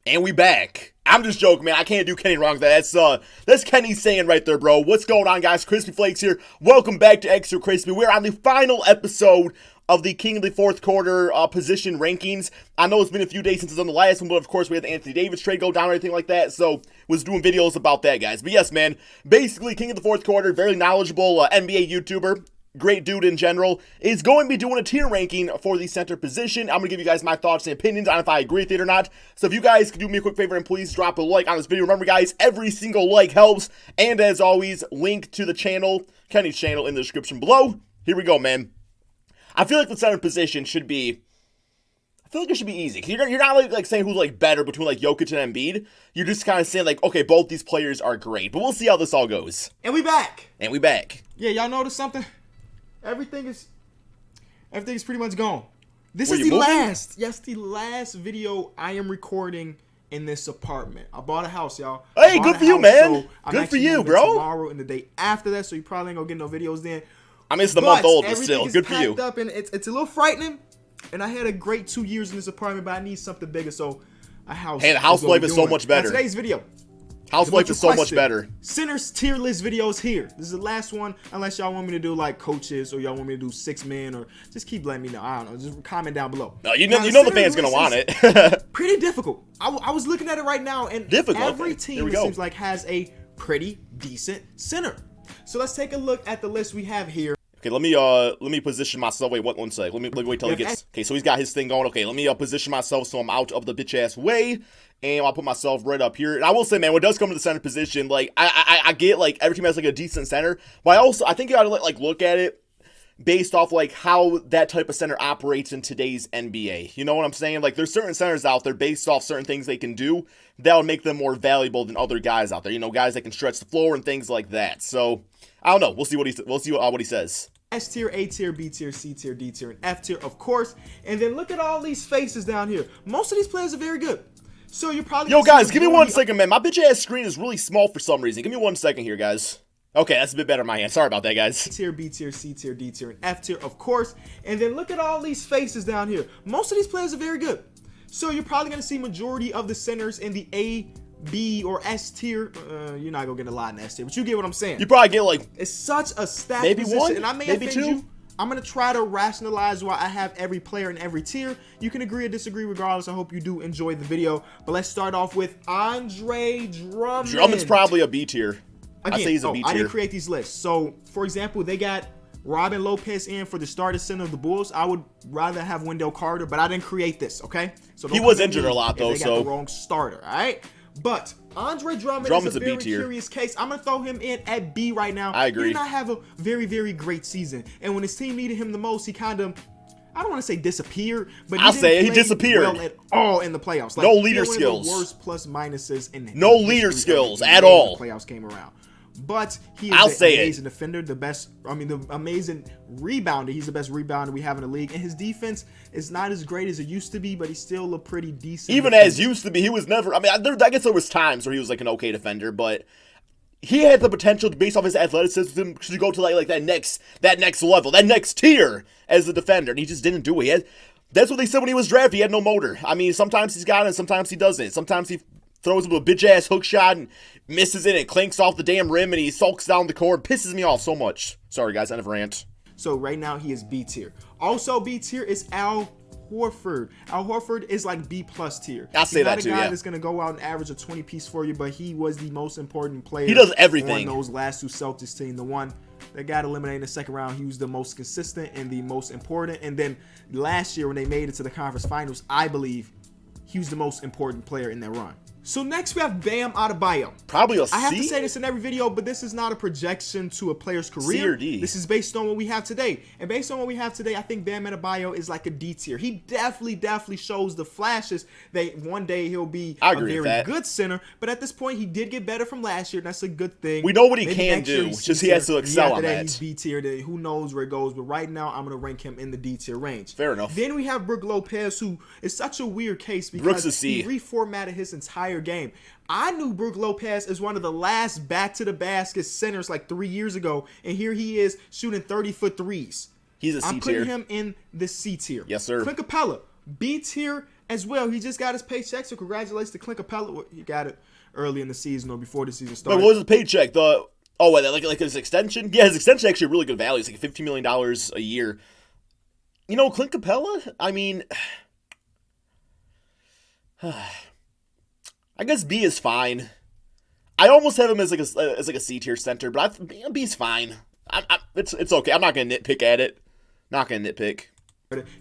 And we back. I'm just joking, man. I can't do Kenny wrong. That's Kenny saying right there, bro. What's going on, guys? Crispy Flakes here. Welcome back to Extra Crispy. We're on the final episode of the King of the Fourth Quarter position rankings. I know it's been a few days since it's on the last one, but of course we had the Anthony Davis trade go down or anything like that, so was doing videos about that, guys. But yes, man, basically King of the Fourth Quarter, very knowledgeable NBA YouTuber. Great dude in general, is going to be doing a tier ranking for the center position. I'm going to give you guys my thoughts and opinions on if I agree with it or not. So if you guys could do me a quick favor and please drop a like on this video. Remember, guys, every single like helps. And as always, link to the channel, Kenny's channel, in the description below. Here we go, man. I feel like the center position should be, I feel like it should be easy. You're not like saying who's like better between like Jokic and Embiid. You're just kind of saying like, okay, both these players are great. But we'll see how this all goes. And we back. And we back. Yeah, y'all notice something? Everything is pretty much gone. This Were is you the moving? the last video I am recording in this apartment. I bought a house, y'all. Hey, good for you, man. Good for you, bro. Tomorrow and the day after that, so you probably ain't gonna get no videos then. I mean, it's the month old, but still, good for you. Up and it's a little frightening. And I had a great 2 years in this apartment, but I need something bigger, so a house. Hey, the house life is so much better. Now, today's video. House life is so much better. Centers tier list videos here. This is the last one, unless y'all want me to do like coaches or y'all want me to do 6 men or just keep letting me know. I don't know. Just comment down below. No, you know the fans gonna want it. Pretty difficult. I was looking at it right now, and every team it seems like has a pretty decent center. So let's take a look at the list we have here. Okay, let me position myself. Wait, one sec. Let me wait till he gets. Okay, so he's got his thing going. Okay, let me position myself so I'm out of the bitch ass way. And I'll put myself right up here. And I will say, man, when it does come to the center position, like I get like every team has like a decent center, but I think you gotta like look at it based off like how that type of center operates in today's NBA. You know what I'm saying? Like there's certain centers out there based off certain things they can do that would make them more valuable than other guys out there. You know, guys that can stretch the floor and things like that. So I don't know. We'll see what he says. S tier, A tier, B tier, C tier, D tier, and F tier, of course. And then look at all these faces down here. Most of these players are very good. So you're probably guys, give me 1 second, man. My bitch ass screen is really small for some reason. Give me 1 second here, guys. Okay, that's a bit better in my hand. Sorry about that, guys. A tier, B tier, C tier, D tier, and F tier, of course. And then look at all these faces down here. Most of these players are very good. So you're probably going to see majority of the centers in the A, B, or S tier. You're not going to get a lot in S tier, but you get what I'm saying. You probably get like... It's such a stacked maybe position, one, and I may maybe offend two. you. I'm going to try to rationalize why I have every player in every tier. You can agree or disagree regardless. I hope you do enjoy the video. But let's start off with Andre Drummond. Drummond's probably a B tier. Again, I say he's a B tier. I didn't create these lists. So, for example, they got Robin Lopez in for the starting center of the Bulls. I would rather have Wendell Carter, but I didn't create this, okay? So he was injured a lot, though, they got the wrong starter, all right? But Andre Drummond's is a very curious case. I'm going to throw him in at B right now. I agree. He did not have a very, very great season. And when his team needed him the most, he kind of, I don't want to say disappeared, but he disappeared well at all in the playoffs. Like, no leader skills. One of the worst plus minuses in the no leader skills at all. The playoffs came around. But he is the amazing defender, the amazing rebounder. He's the best rebounder we have in the league. And his defense is not as great as it used to be, but he's still a pretty decent Even defender. As used to be, he was never, I guess there was times where he was like an okay defender, but he had the potential based off his athleticism to go to like that next level, that next tier as a defender, and he just didn't do it. That's what they said when he was drafted. He had no motor. I mean, sometimes he's got it, and sometimes he doesn't. Sometimes he throws him a bitch-ass hook shot and misses it and clanks off the damn rim and he sulks down the court. Pisses me off so much. Sorry, guys. End of rant. So right now he is B tier. Also B tier is Al Horford. Al Horford is like B plus tier. I'll say that too, He's not a guy that's going to go out and average a 20 piece for you, but he was the most important player. He does everything. On those last two Celtics team. The one that got eliminated in the second round, he was the most consistent and the most important. And then last year when they made it to the conference finals, I believe he was the most important player in that run. So next we have Bam Adebayo. Probably a C? I have to say this in every video, but this is not a projection to a player's career. C or D? This is based on what we have today. And based on what we have today, I think Bam Adebayo is like a D tier. He definitely shows the flashes that one day he'll be a very good center. But at this point, he did get better from last year. And that's a good thing. We know what he can do. Just he has to excel on that. He's B tier. Who knows where it goes. But right now, I'm going to rank him in the D tier range. Fair enough. Then we have Brook Lopez, who is such a weird case because he reformatted his entire game. I knew Brook Lopez as one of the last back-to-the-basket centers like 3 years ago, and here he is shooting 30-foot threes. He's a C tier. I'm putting him in the C tier. Yes, sir. Clint Capella, B tier as well. He just got his paycheck, so congratulations to Clint Capella. He got it early in the season or before the season started. Wait, what was his paycheck? Like his extension? Yeah, his extension actually really good value. It's like $15 million a year. You know, Clint Capella, I mean, I guess B is fine. I almost have him as like a C tier center, but B's fine. It's okay. I'm not gonna nitpick at it. Not gonna nitpick.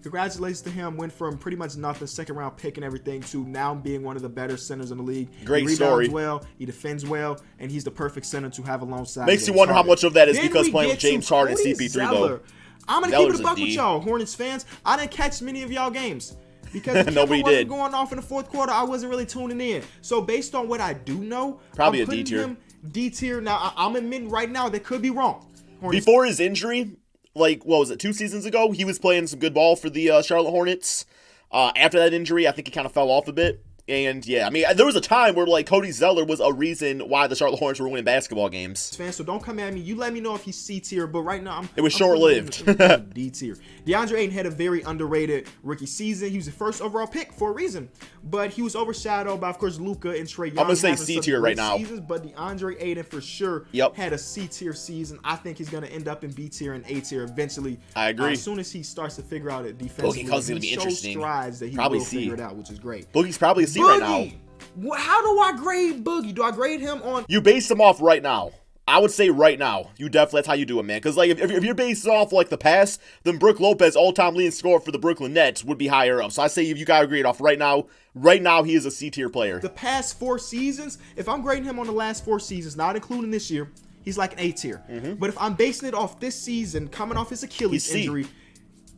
Congratulations to him. Went from pretty much nothing, second round pick and everything, to now being one of the better centers in the league. Great he rebounds story. Well, he defends well, and he's the perfect center to have alongside. Makes you wonder how much of that is because playing with James Harden and CP3 though. I'm gonna keep it a buck with y'all, Hornets fans. I didn't catch many of y'all games because nobody did. Going off in the fourth quarter, I wasn't really tuning in. So based on what I do know, probably I'm a D tier. him D tier. Now I'm admitting right now that could be wrong. Hornets. Before his injury, like, what was it, 2 seasons ago, he was playing some good ball for the Charlotte Hornets. After that injury, I think he kind of fell off a bit. And, yeah, I mean, there was a time where, like, Cody Zeller was a reason why the Charlotte Hornets were winning basketball games. Fans, so don't come at me. You let me know if he's C tier, but right now it was short-lived. D tier. DeAndre Ayton had a very underrated rookie season. He was the first overall pick for a reason, but he was overshadowed by, of course, Luka and Trae Young. I'm gonna say C tier right now. But DeAndre Ayton for sure had a C tier season. I think he's gonna end up in B tier and A tier eventually. I agree. As soon as he starts to figure out it defensively, Boogie Cousins gonna be interesting. Strides that he probably will C. figure it out, which is great. Boogie's probably a C right now. How do I grade Boogie? Do I grade him on? You base him off right now. I would say right now. That's how you do it, man. Because like if you're based off like the past, then Brook Lopez, all-time leading scorer for the Brooklyn Nets, would be higher up. So I say if you gotta grade off right now he is a C tier player. The past 4 seasons, if I'm grading him on the last 4 seasons, not including this year, he's like an A tier. But if I'm basing it off this season, coming off his Achilles injury,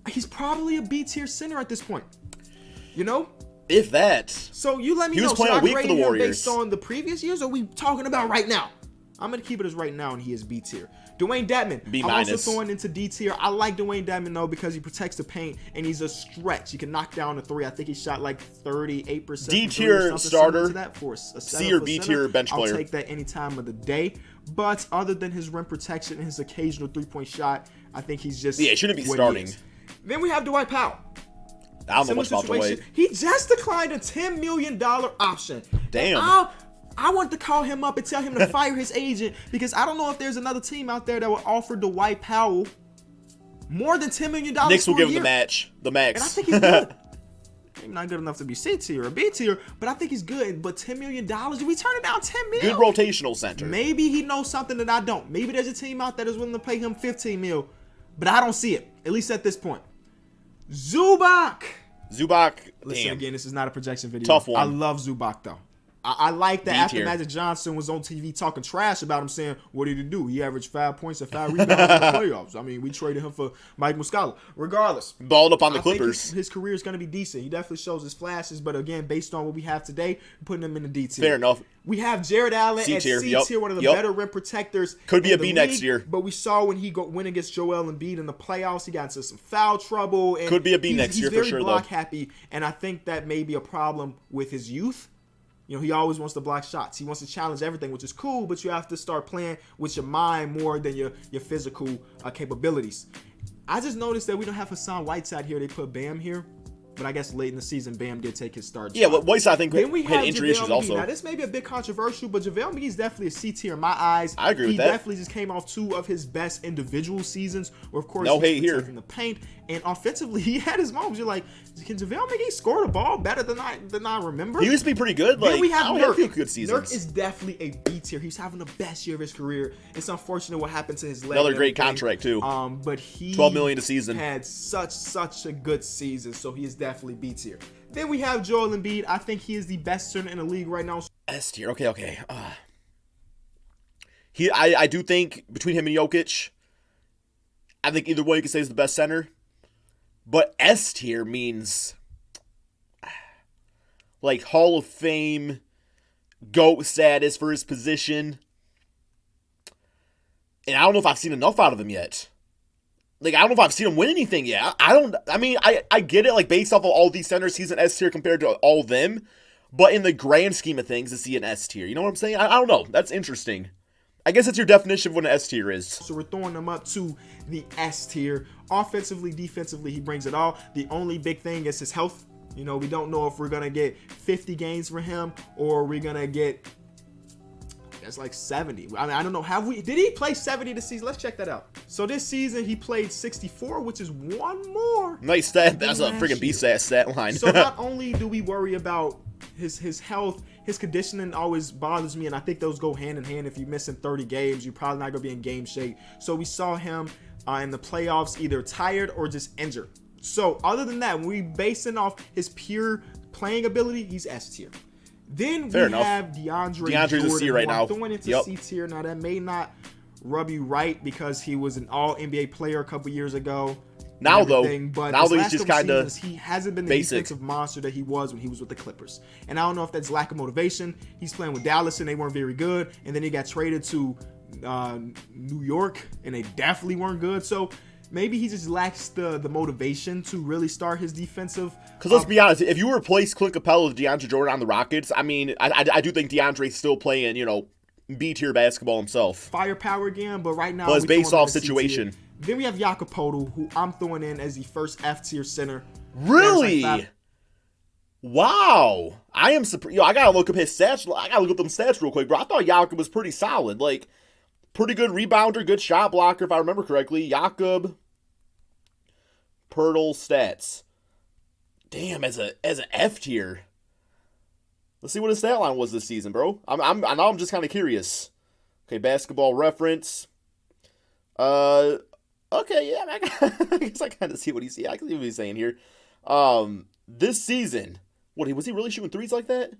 he's probably a B tier center at this point. You know? If that. So you let me know. He was playing weak for the Warriors. Based on the previous years, or are we talking about right now? I'm going to keep it as right now, and he is B tier. Dwayne Dedmon. B-. I'm also throwing into D tier. I like Dwayne Dedmon, though, because he protects the paint, and he's a stretch. He can knock down a 3. I think he shot like 38%. D tier starter. C or B tier bench player. I'll take that any time of the day. But other than his rim protection and his occasional 3-point shot, I think he's just it shouldn't be starting. Then we have Dwight Powell. I don't know much about Dwight. He just declined a $10 million option. Damn. I want to call him up and tell him to fire his agent because I don't know if there's another team out there that would offer Dwight Powell more than $10 million. Knicks will give him the max. And I think he's good. Maybe not good enough to be C tier or B tier, but I think he's good. But $10 million, do we turn it down $10 million? Good rotational center. Maybe he knows something that I don't. Maybe there's a team out there that's willing to pay him $15 million, but I don't see it, at least at this point. Zubac. Listen, damn. Again, this is not a projection video. Tough one. I love Zubac, though. I like that after D-tier. Magic Johnson was on TV talking trash about him, saying, what did he do? He averaged 5 points and 5 rebounds in the playoffs. I mean, we traded him for Mike Muscala. Regardless. Balled up on the I think Clippers. his career is going to be decent. He definitely shows his flashes, but again, based on what we have today, we're putting him in the D tier. Fair enough. We have Jared Allen at C tier, one of the better rim protectors. Could be a B next year. But we saw when he went against Joel Embiid in the playoffs, he got into some foul trouble. And could be a B next year for sure, He's very block happy, and I think that may be a problem with his youth. You know, he always wants to block shots. He wants to challenge everything, which is cool, but you have to start playing with your mind more than your physical capabilities. I just noticed that we don't have Hassan Whiteside here. They put Bam here. But I guess late in the season, Bam did take his start. Yeah, but Whiteside, I think, then we had have injury JaVale issues McGee. also. Now, this may be a bit controversial, but JaVale McGee is definitely a C tier in my eyes. I agree with that. He definitely just came off 2 of his best individual seasons, where, of course, no hate he's here. protecting the paint. And offensively, he had his moments. You're like, can JaVale McGee score the ball better than I remember? He used to be pretty good. Like, then we have I don't Nurk. have a few good seasons. Nurk is definitely a B tier. He's having the best year of his career. It's unfortunate what happened to his leg. Another great contract, too. But he $12 million a season. Had such a good season, so he is definitely B tier. Then we have Joel Embiid. I think he is the best center in the league right now. S tier. Okay. I do think between him and Jokic, I think either one you could say is the best center. But S tier means like Hall of Fame, GOAT status for his position. And I don't know if I've seen enough out of him yet. Like, I don't know if I've seen him win anything yet. I get it, like, based off of all these centers, he's an S tier compared to all of them. But in the grand scheme of things, is he an S tier? You know what I'm saying? I don't know. That's interesting. I guess that's your definition of what an S tier is. So we're throwing him up to the S tier. Offensively, defensively, he brings it all. The only big thing is his health. You know, we don't know if we're going to get 50 games for him or we're going to get, I guess, like 70. I mean, I don't know. Did he play 70 this season? Let's check that out. So this season he played 64, which is one more. Nice stat. That's a freaking beast-ass stat line. So not only do we worry about his health, his conditioning always bothers me, and I think those go hand in hand. If you're missing 30 games, you're probably not going to be in game shape. So we saw him in the playoffs either tired or just injured. So other than that, when we basing off his pure playing ability, he's S tier. Then we have DeAndre DeAndre's a C right now. I'm throwing into C tier. Now that may not rub you right because he was an all NBA player a couple years ago. Now though, but now he's just kind of he hasn't been the defensive monster that he was when he was with the Clippers. And I don't know if that's lack of motivation. He's playing with Dallas and they weren't very good, and then he got traded to New York and they definitely weren't good. So maybe he just lacks the motivation to really start his defensive. Because let's be honest, if you replace Clint Capella with DeAndre Jordan on the Rockets, I mean, I do think DeAndre's still playing, you know, B-tier basketball himself. Firepower again, but right now, but it's based off situation. Then we have Jakob Poeltl, who I'm throwing in as the first F-tier center. Really? Wow. I am surprised. Yo, I gotta look up his stats. I gotta look up them stats real quick, bro. I thought Jakob was pretty solid. Like, pretty good rebounder, good shot blocker, if I remember correctly. Jakob Poeltl stats. Damn, as an F tier. Let's see what his stat line was this season, bro. I know I'm just kind of curious. Okay, Basketball Reference. Okay, yeah, I guess I kind of see what he's. Yeah, I can see what he's saying here. This season, was he really shooting threes like that?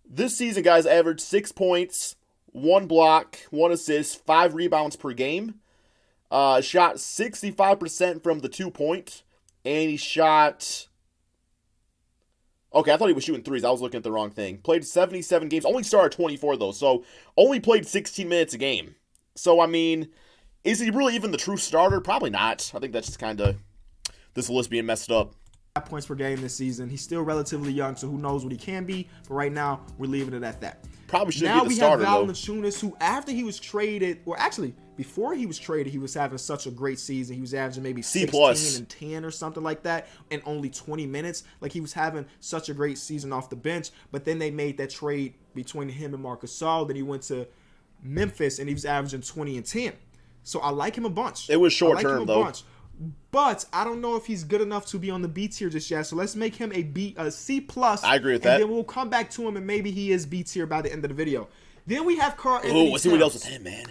This season, guys, averaged 6 points, 1 block, 1 assist, 5 rebounds per game. Shot 65% from the 2-point, and he shot. Okay, I thought he was shooting threes. I was looking at the wrong thing. Played 77 games. Only started 24 though, so only played 16 minutes a game. So I mean. Is he really even the true starter? Probably not. I think that's just kind of this list being messed up. 5 points per game this season. He's still relatively young, so who knows what he can be. But right now, we're leaving it at that. Probably shouldn't be the starter, though. Now we have Valanciunas, who after he was traded, or actually before he was traded, he was having such a great season. He was averaging maybe 16 and 10 or something like that in only 20 minutes. Like, he was having such a great season off the bench. But then they made that trade between him and Marc Gasol. Then he went to Memphis, and he was averaging 20 and 10. So I like him a bunch. It was short term, though. But I don't know if he's good enough to be on the B tier just yet. So let's make him a C plus. I agree with that. And then we'll come back to him, and maybe he is B tier by the end of the video. Then we have Karl Anthony Towns. Let's see what else with him, man.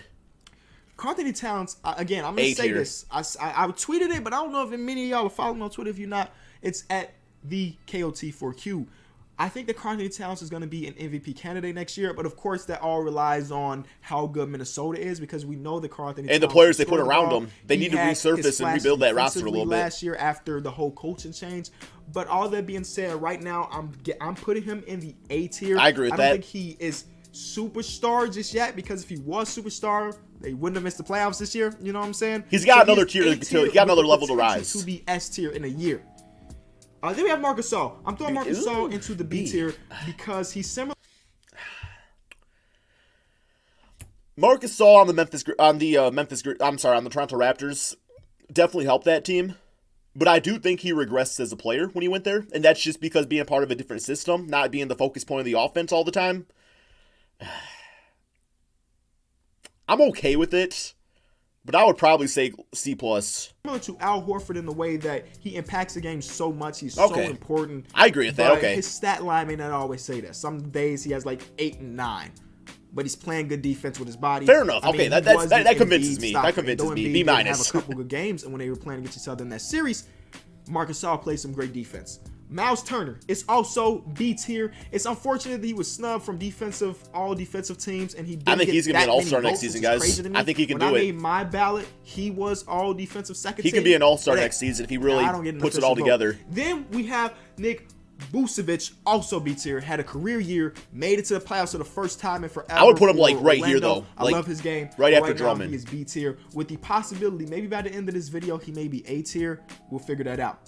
Karl Anthony Towns, again, I'm going to say this. I tweeted it, but I don't know if many of y'all are following me on Twitter. If you're not, it's at the KOT4Q. I think that Karl Anthony Towns is going to be an MVP candidate next year, but of course that all relies on how good Minnesota is, because we know that Karl Anthony Towns and the players they put around him, they need to resurface and rebuild that roster a little bit. Last year after the whole coaching change, but all that being said, right now I'm putting him in the A tier. I agree with that. I don't think he is superstar just yet, because if he was superstar, they wouldn't have missed the playoffs this year. You know what I'm saying? He's got another tier. He's got another level to rise. To be S tier in a year. Then we have Marc Gasol. I'm throwing Marc Gasol into the B tier because he's similar. Marc Gasol on the Toronto Raptors definitely helped that team, but I do think he regressed as a player when he went there, and that's just because being part of a different system, not being the focus point of the offense all the time. I'm okay with it, but I would probably say C+. Similar to Al Horford in the way that he impacts the game so much. He's so important. I agree with that. Okay. His stat line may not always say that. Some days he has like 8 and 9, but he's playing good defense with his body. Fair enough. Okay, that convinces me. That convinces me. B-. Have a couple good games, and when they were playing against each other in that series, Marc Gasol played some great defense. Miles Turner is also B tier. It's unfortunate that he was snubbed from all defensive teams, and he didn't. I think he's gonna be an all-star next votes, season, guys. I think he can do it. When I made my ballot, he was all defensive second team. He can be an all-star next season if he really puts it all together. Then we have Nick Vucevic, also B tier, had a career year, made it to the playoffs for the first time in forever. I would put him like right here though. I love his game. Right after Drummond. He is B tier with the possibility maybe by the end of this video he may be A tier. We'll figure that out.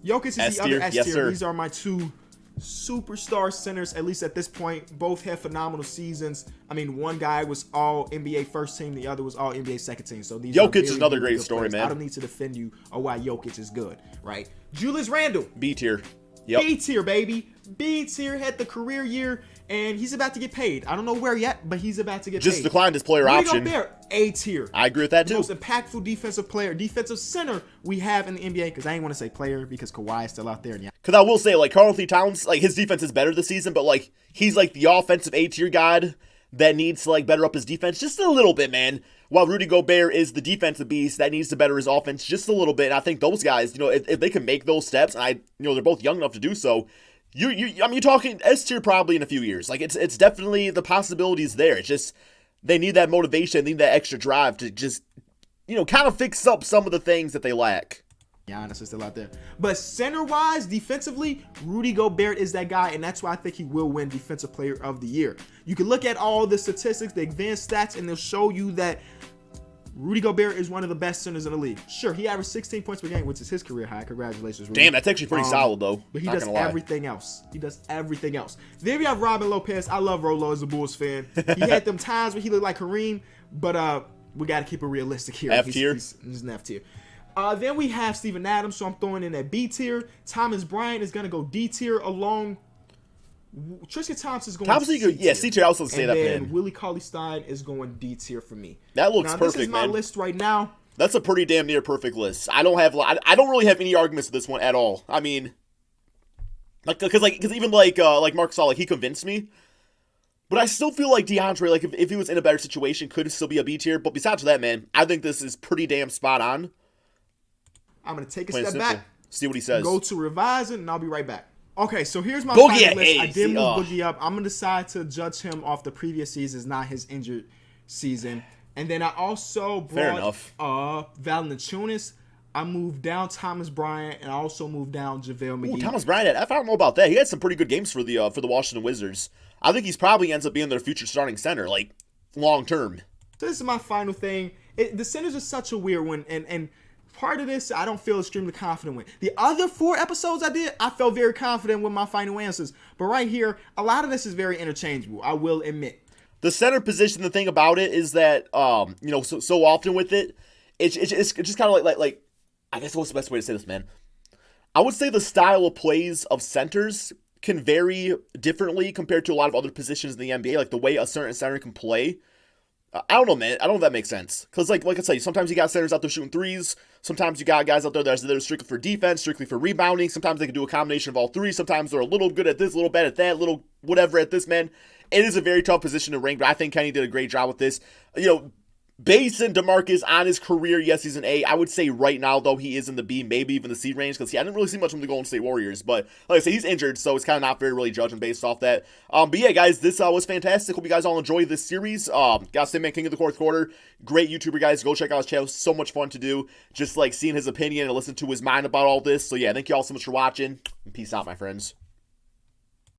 Jokic is the other S tier. These are my two superstar centers, at least at this point. Both had phenomenal seasons. I mean, one guy was all NBA first team, the other was all NBA second team. So these Jokic is another great story, man. I don't need to defend you or why Jokic is good, right? Julius Randle. B tier. Yep. B tier, baby. B tier, had the career year, and he's about to get paid. I don't know where yet, but he's about to get paid. Just declined his player Rudy option. Gobert, A tier. I agree with that, too. The most impactful defensive player, defensive center we have in the NBA, because I ain't want to say player because Kawhi is still out there. Because I will say, like, Karl-Anthony Towns, like, his defense is better this season, but, like, he's, like, the offensive A-tier guy that needs to, like, better up his defense just a little bit, man. While Rudy Gobert is the defensive beast that needs to better his offense just a little bit. And I think those guys, you know, if they can make those steps, and they're both young enough to do so, I mean, you're talking S tier probably in a few years. Like, it's definitely, the possibilities there. It's just, they need that motivation, they need that extra drive to just, you know, kind of fix up some of the things that they lack. Giannis is still out there. But center-wise, defensively, Rudy Gobert is that guy, and that's why I think he will win Defensive Player of the Year. You can look at all the statistics, the advanced stats, and they'll show you that Rudy Gobert is one of the best centers in the league. Sure, he averaged 16 points per game, which is his career high. Congratulations, Rudy. Damn, that's actually pretty solid, though. But he does everything else. He does everything else. Then we have Robin Lopez. I love Rolo as a Bulls fan. He had them times where he looked like Kareem, but we got to keep it realistic here. F tier? He's an F tier. Then we have Steven Adams, so I'm throwing in that B tier. Thomas Bryant is going to go D tier along. Tristan Thompson is going C tier. Yeah, C tier. I was going to say that, man. And Willie Cauley-Stein is going D tier for me. That looks perfect, man. This is my list right now. That's a pretty damn near perfect list. I don't really have any arguments with this one at all. I mean, because even Marc Gasol, like, he convinced me. But I still feel like DeAndre, like, if he was in a better situation, could still be a B tier. But besides that, man, I think this is pretty damn spot on. I'm going to take a step back. See what he says. Go to revise it, and I'll be right back. Okay, so here's my final list. I did move Boogie up. I'm going to decide to judge him off the previous seasons, not his injured season. And then I also brought Valanciunas. I moved down Thomas Bryant, and I also moved down JaVale McGee. Ooh, Thomas Bryant, I don't know about that. He had some pretty good games for the Washington Wizards. I think he's probably ends up being their future starting center, like, long term. So this is my final thing. The centers are such a weird one, and part of this I don't feel extremely confident with. The other 4 episodes I did, I felt very confident with my final answers. But right here, a lot of this is very interchangeable, I will admit. The center position, the thing about it is that, so often with it, it's just kind of like, I guess what's the best way to say this, man? I would say the style of plays of centers can vary differently compared to a lot of other positions in the NBA, like the way a certain center can play. I don't know, man. I don't know if that makes sense. Because, like I said, sometimes you got centers out there shooting threes. Sometimes you got guys out there that are strictly for defense, strictly for rebounding. Sometimes they can do a combination of all three. Sometimes they're a little good at this, a little bad at that, little whatever at this, man. It is a very tough position to rank, but I think Kenny did a great job with this. Based DeMarcus on his career, yes, he's an A. I would say right now, though, he is in the B, maybe even the C range, because I didn't really see much from the Golden State Warriors. But like I said, he's injured, so it's kind of not very really judging based off that. But yeah, guys, this was fantastic. Hope you guys all enjoyed this series. Got Sim Man King of the Fourth Quarter. Great YouTuber, guys. Go check out his channel. So much fun to do. Just like seeing his opinion and listen to his mind about all this. So yeah, thank you all so much for watching. And peace out, my friends.